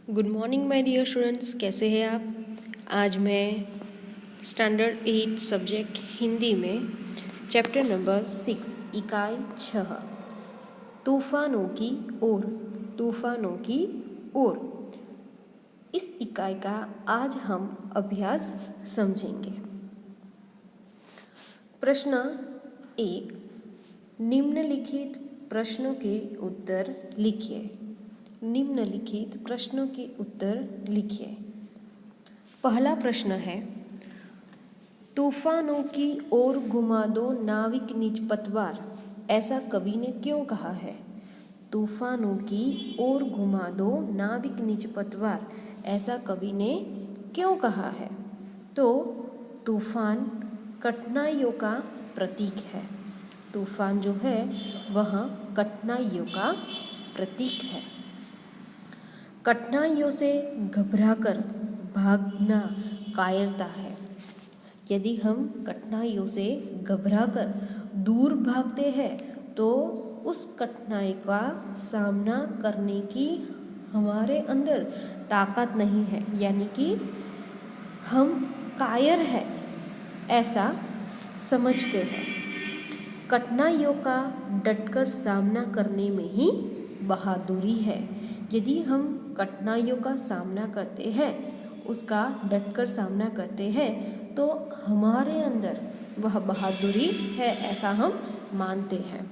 Good morning my dear students, कैसे हैं आप। आज मैं स्टैंडर्ड 8 सब्जेक्ट हिंदी में चैप्टर नंबर 6 इकाई 6 तूफानों की ओर इस इकाई का आज हम अभ्यास समझेंगे। प्रश्न 1, निम्नलिखित प्रश्नों के उत्तर लिखिए। निम्नलिखित प्रश्नों के उत्तर लिखिए। पहला प्रश्न है, तूफानों की ओर घुमा दो नाविक निज पतवार, ऐसा कवि ने क्यों कहा है। तूफानों की ओर घुमा दो नाविक निज पतवार, ऐसा कवि ने क्यों कहा है। तो तूफान कठिनाइयों का प्रतीक है। तूफान जो है वह कठिनाइयों का प्रतीक है। कठिनाइयों से घबराकर भागना कायरता है। यदि हम कठिनाइयों से घबराकर दूर भागते हैं तो उस कठिनाई का सामना करने की हमारे अंदर ताकत नहीं है, यानी कि हम कायर हैं ऐसा समझते हैं। कठिनाइयों का डटकर सामना करने में ही बहादुरी है। यदि हम कठिनाइयों का सामना करते हैं, उसका डटकर सामना करते हैं, तो हमारे अंदर वह बहादुरी है ऐसा हम मानते हैं।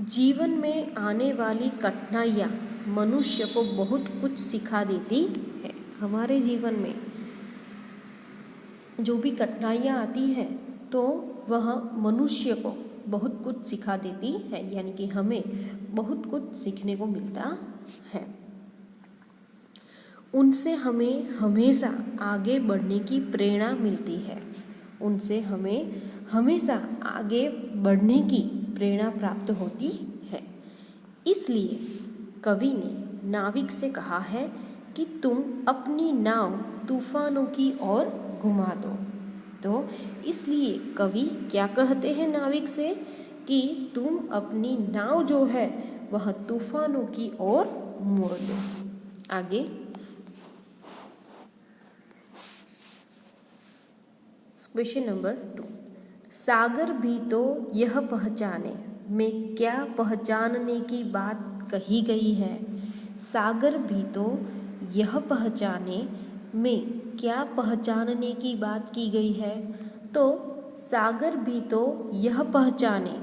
जीवन में आने वाली कठिनाइयाँ मनुष्य को बहुत कुछ सिखा देती है। हमारे जीवन में जो भी कठिनाइयाँ आती हैं तो वह मनुष्य को बहुत कुछ सिखा देती है, यानी कि हमें बहुत कुछ सीखने को मिलता है। उनसे हमें हमेशा आगे बढ़ने की प्रेरणा मिलती है। उनसे हमें हमेशा आगे बढ़ने की प्रेरणा प्राप्त होती है। इसलिए कवि ने नाविक से कहा है कि तुम अपनी नाव तूफानों की ओर घुमा दो। तो इसलिए कवि क्या कहते हैं नाविक से कि तुम अपनी नाव जो है वह तूफानों की ओर मोड़ दो। आगे क्वेश्चन नंबर 2, सागर भी तो यह पहचाने में क्या पहचानने की बात कही गई है। सागर भी तो यह पहचाने में क्या पहचानने की बात की गई है। तो सागर भी तो यह पहचाने,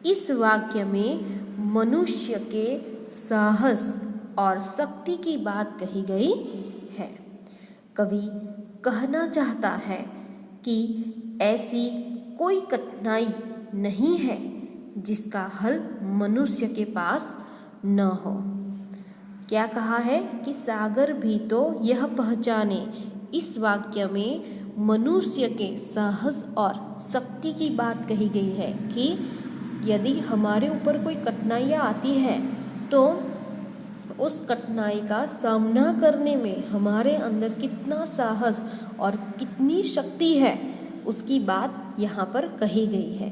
इस वाक्य में मनुष्य के साहस और शक्ति की बात कही गई है। कवि कहना चाहता है कि ऐसी कोई कठिनाई नहीं है जिसका हल मनुष्य के पास न हो। क्या कहा है कि सागर भी तो यह पहचाने, इस वाक्य में मनुष्य के साहस और शक्ति की बात कही गई है कि यदि हमारे ऊपर कोई कठिनाइयाँ आती हैं तो उस कठिनाई का सामना करने में हमारे अंदर कितना साहस और कितनी शक्ति है उसकी बात यहाँ पर कही गई है।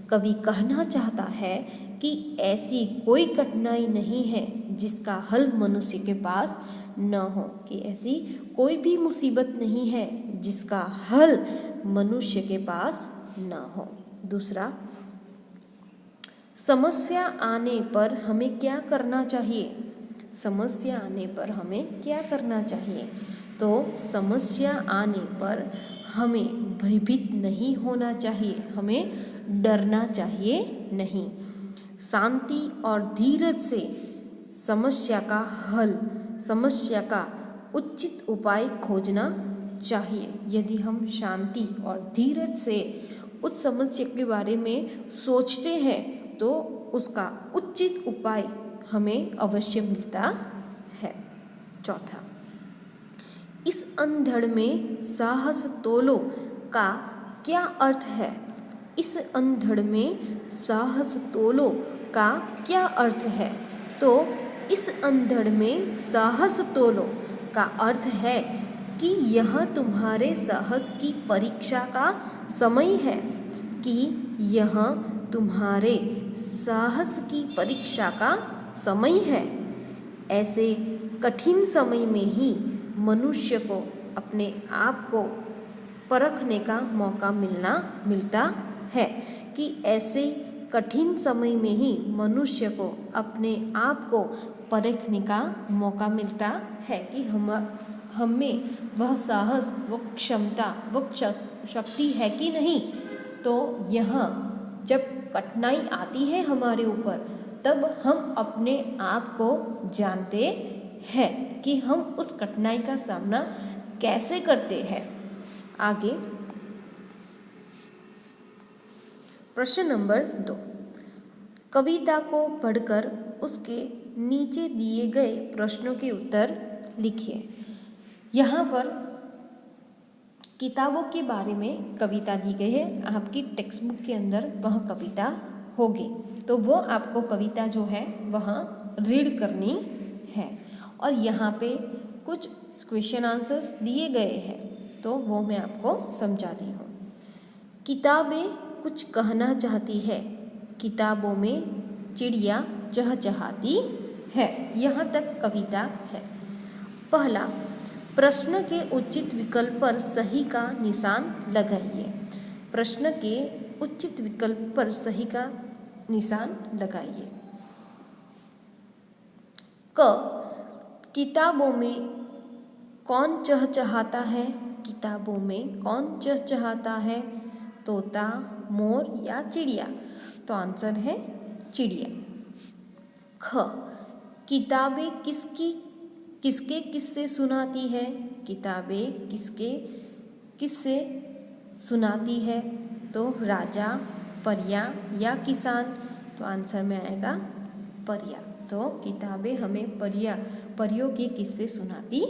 कवि कहना चाहता है कि ऐसी कोई कठिनाई नहीं है जिसका हल मनुष्य के पास न हो, कि ऐसी कोई भी मुसीबत नहीं है जिसका हल मनुष्य के पास न हो। दूसरा, समस्या आने पर हमें क्या करना चाहिए। समस्या आने पर हमें क्या करना चाहिए। तो समस्या आने पर हमें भयभीत नहीं होना चाहिए, हमें डरना चाहिए नहीं। शांति और धीरज से समस्या का हल, समस्या का उचित उपाय खोजना चाहिए। यदि हम शांति और धीरज से उस समस्या के बारे में सोचते हैं तो उसका उचित उपाय हमें अवश्य मिलता है। चौथा, इस अंधड़ में साहस तोलो का क्या अर्थ है। इस अंधड़ में साहस तोलो का क्या अर्थ है। तो इस अंधड़ में साहस तोलो का अर्थ है कि यह तुम्हारे साहस की परीक्षा का समय है, कि यह तुम्हारे साहस की परीक्षा का समय है। ऐसे कठिन समय में ही मनुष्य को अपने आप को परखने का मौका मिलता है। कि ऐसे कठिन समय में ही मनुष्य को अपने आप को परखने का मौका मिलता है कि हम में वह साहस, वह क्षमता, वह शक्ति है कि नहीं। तो यह जब कठिनाई आती है हमारे ऊपर, तब हम अपने आप को जानते हैं कि हम उस कठिनाई का सामना कैसे करते हैं। आगे प्रश्न नंबर 2, कविता को पढ़कर उसके नीचे दिए गए प्रश्नों के उत्तर लिखिए। यहाँ पर किताबों के बारे में कविता दी गई है, आपकी टेक्स्ट बुक के अंदर वह कविता होगी, तो वो आपको कविता जो है वह रीड करनी है। और यहाँ पे कुछ क्वेश्चन आंसर्स दिए गए हैं, तो वो मैं आपको समझाती हूँ। किताबें कुछ कहना चाहती है, किताबों में चिड़िया चहचहाती है। यहाँ तक कविता है। पहला, प्रश्न के उचित विकल्प पर सही का निशान लगाइए। प्रश्न के उचित विकल्प पर सही का निशान लगाइए। क, किताबों में कौन चहचहाता है? किताबों में कौन चहचहाता है? तोता, मोर या चिड़िया? तो आंसर है चिड़िया। ख, किताबें किसके किस्से सुनाती है? किताबें किसके किस्से सुनाती है? तो राजा, परियां या किसान? तो आंसर में आएगा परियां। तो किताबें हमें परियों के किस्से सुनाती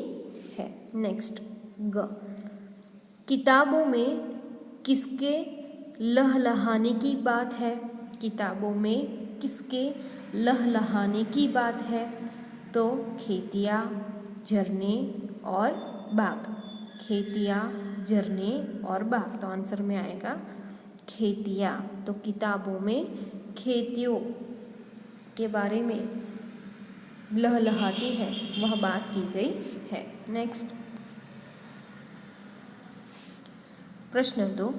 है। नेक्स्ट, ग, किताबों में किसके लहलहाने की बात है? किताबों में किसके लहलहाने की बात है? तो खेतियाँ, झरने और बाग। खेतियाँ, झरने और बाग। तो आंसर में आएगा खेतियाँ। तो किताबों में खेतियों के बारे में लहलहाती है वह बात की गई है। नेक्स्ट, प्रश्न 2,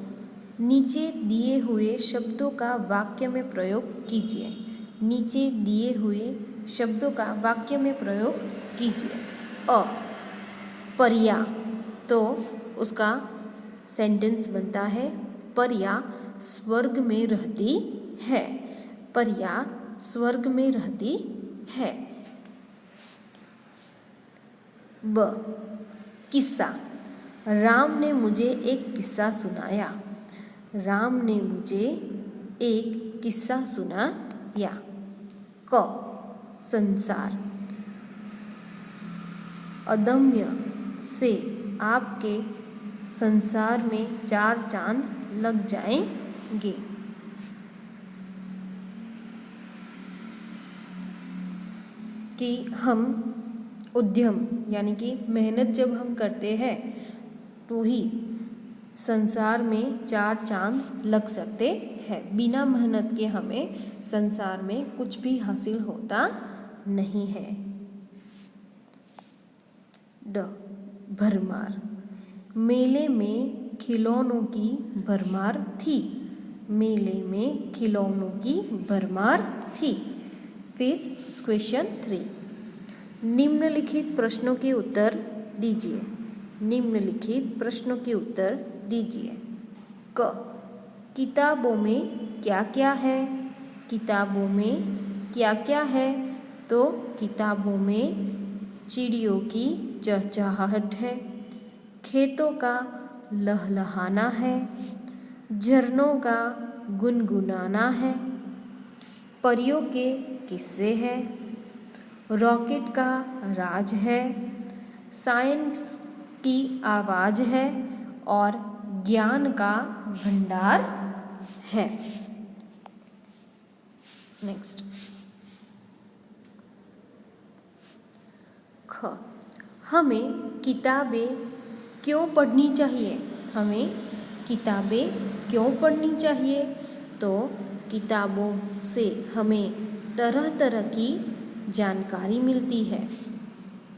नीचे दिए हुए शब्दों का वाक्य में प्रयोग कीजिए। नीचे दिए हुए शब्दों का वाक्य में प्रयोग कीजिए। अ, परियां, तो उसका सेंटेंस बनता है परियां स्वर्ग में रहती है। परियां स्वर्ग में रहती है। ब, किस्सा, राम ने मुझे एक किस्सा सुनाया। राम ने मुझे एक किस्सा सुनाया। क, संसार, अदम्य से आपके संसार में 4 चांद लग जाएंगे। कि हम उद्यम यानी कि मेहनत जब हम करते हैं तो ही संसार में 4 चांद लग सकते हैं। बिना मेहनत के हमें संसार में कुछ भी हासिल होता नहीं है। ड, भरमार, मेले में खिलौनों की भरमार थी। मेले में खिलौनों की भरमार थी। फिर क्वेश्चन 3, निम्नलिखित प्रश्नों के उत्तर दीजिए। निम्नलिखित प्रश्नों के उत्तर दीजिए। क, किताबों में क्या क्या है? किताबों में क्या क्या है? तो किताबों में चिड़ियों की चहचहाहट है, खेतों का लहलहाना है, झरनों का गुनगुनाना है, परियों के किस्से हैं, रॉकेट का राज है, साइंस की आवाज़ है और ज्ञान का भंडार है। नेक्स्ट, ख, हमें किताबें क्यों पढ़नी चाहिए? हमें किताबें क्यों पढ़नी चाहिए? तो किताबों से हमें तरह तरह की जानकारी मिलती है।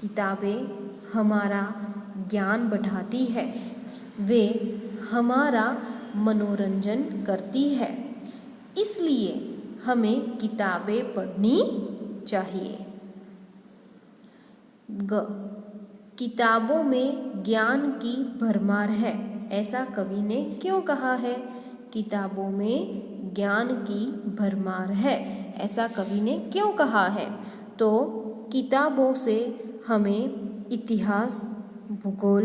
किताबें हमारा ज्ञान बढ़ाती है, वे हमारा मनोरंजन करती है, इसलिए हमें किताबें पढ़नी चाहिए। ग, किताबों में ज्ञान की भरमार है, ऐसा कवि ने क्यों कहा है? किताबों में ज्ञान की भरमार है, ऐसा कवि ने क्यों कहा है? तो किताबों से हमें इतिहास, भूगोल,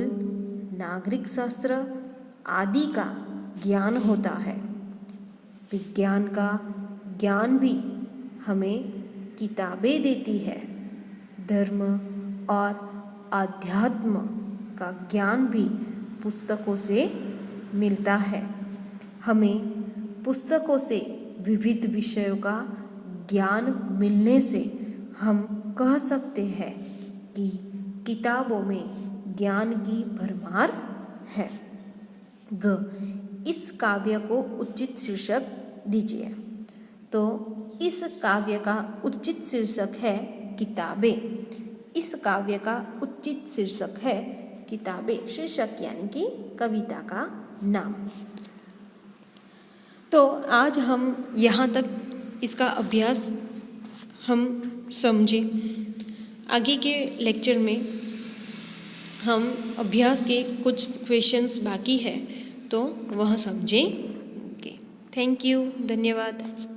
नागरिक शास्त्र आदि का ज्ञान होता है। विज्ञान का ज्ञान भी हमें किताबें देती है। धर्म और आध्यात्म का ज्ञान भी पुस्तकों से मिलता है। हमें पुस्तकों से विविध विषयों का ज्ञान मिलने से हम कह सकते हैं कि किताबों में ज्ञान की भरमार है। ग, इस काव्य को उचित शीर्षक दीजिए। तो इस काव्य का उचित शीर्षक है किताबें। इस काव्य का उचित शीर्षक है किताबें। शीर्षक यानी कि कविता का नाम। तो आज हम यहाँ तक इसका अभ्यास हम समझे। आगे के लेक्चर में हम अभ्यास के कुछ क्वेश्चंस बाकी है, तो वह समझेंगे। थैंक यू, धन्यवाद।